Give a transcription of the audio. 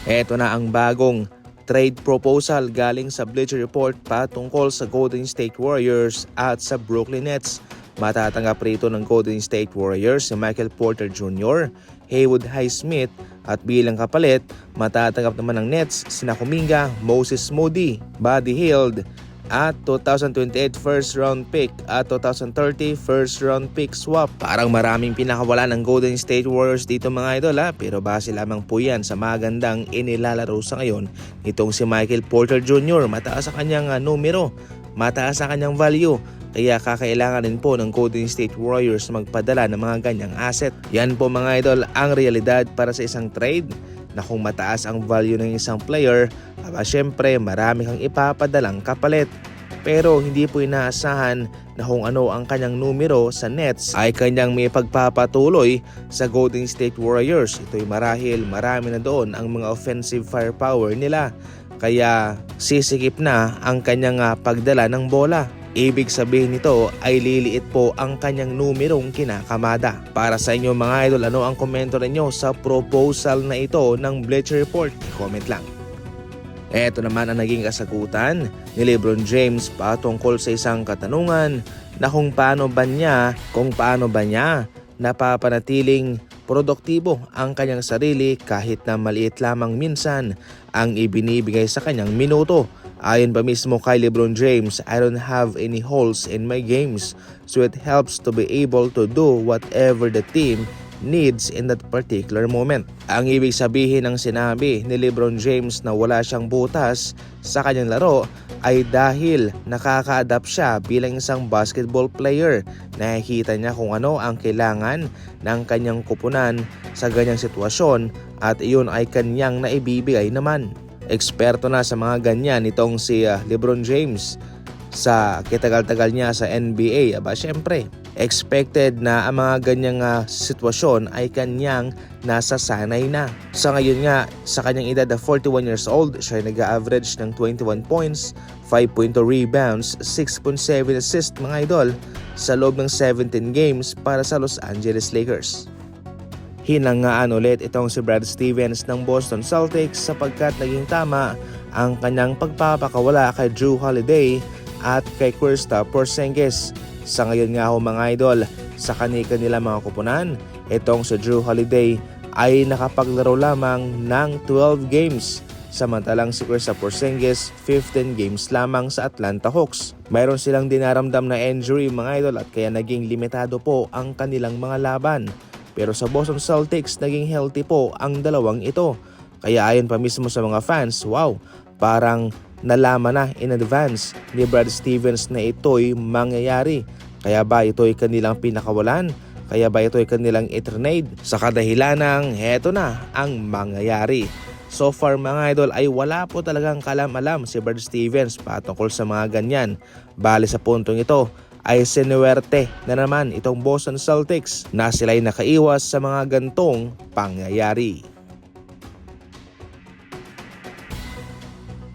Eto na ang bagong trade proposal galing sa Bleacher Report patungkol sa Golden State Warriors at sa Brooklyn Nets. Matatanggap rito ng Golden State Warriors si Michael Porter Jr., Haywood Highsmith at bilang kapalit, matatanggap naman ng Nets sina Kuminga, Moses Moody, Buddy Hield at 2028 first round pick at 2030 first round pick swap. Parang maraming pinakawala ng Golden State Warriors dito mga idol pero base lamang po yan sa magandang inilalaro sa ngayon nitong si Michael Porter Jr. Mataas sa kanyang numero, mataas sa kanyang value. Kaya kakailangan din po ng Golden State Warriors magpadala ng mga ganyang asset. Yan po mga idol ang realidad para sa isang trade na kung mataas ang value ng isang player, syempre marami kang ipapadalang kapalit. Pero hindi po inaasahan na kung ano ang kanyang numero sa Nets ay kanyang may pagpapatuloy sa Golden State Warriors. Ito'y marahil marami na doon ang mga offensive firepower nila. Kaya sisikip na ang kanyang pagdala ng bola. Ibig sabihin nito ay liliit po ang kanyang numerong kinakamada. Para sa inyo mga idol, ano ang komento ninyo sa proposal na ito ng Bleacher Report? Comment lang. Ito naman ang naging kasagutan ni LeBron James patungkol sa isang katanungan na kung paano ba niya napapanatiling produktibo ang kanyang sarili kahit na maliit lamang minsan ang ibinibigay sa kanyang minuto. Ayon pa mismo kay LeBron James, I don't have any holes in my games, so it helps to be able to do whatever the team needs in that particular moment. Ang ibig sabihin ng sinabi ni LeBron James na wala siyang butas sa kanyang laro ay dahil nakaka-adapt siya bilang isang basketball player. Nakikita niya kung ano ang kailangan ng kanyang kupunan sa ganyang sitwasyon at iyon ay kanyang naibibigay naman. Eksperto na sa mga ganyan itong si LeBron James sa kitagal-tagal niya sa NBA. Syempre, expected na ang mga ganyang sitwasyon ay kanyang nasasanay na. Sa ngayon nga, sa kanyang edad na 41 years old, siya ay nag-average ng 21 points, 5.2 rebounds, 6.7 assists mga idol sa loob ng 17 games para sa Los Angeles Lakers. Hinangaan ulit itong si Brad Stevens ng Boston Celtics sapagkat naging tama ang kanyang pagpapakawala kay Jrue Holiday at kay Kristaps Porzingis. Sa ngayon nga mga idol, sa kanila mga kupunan, itong si Jrue Holiday ay nakapaglaro lamang ng 12 games. Samantalang si Kristaps Porzingis 15 games lamang sa Atlanta Hawks. Mayroon silang dinaramdam na injury mga idol at kaya naging limitado po ang kanilang mga laban. Pero sa Boston Celtics, naging healthy po ang dalawang ito. Kaya ayon pa mismo sa mga fans, wow, parang nalaman na in advance ni Brad Stevens na ito'y mangyayari. Kaya ba ito'y kanilang pinakawalan? Kaya ba ito'y kanilang i-trade? Sa kadahilanang heto na ang mangyayari. So far mga idol ay wala po talagang kalam-alam si Brad Stevens patungkol sa mga ganyan. Bale sa puntong ito, ay sinuwerte na naman itong Boston Celtics na sila'y nakaiwas sa mga gantong pangyayari.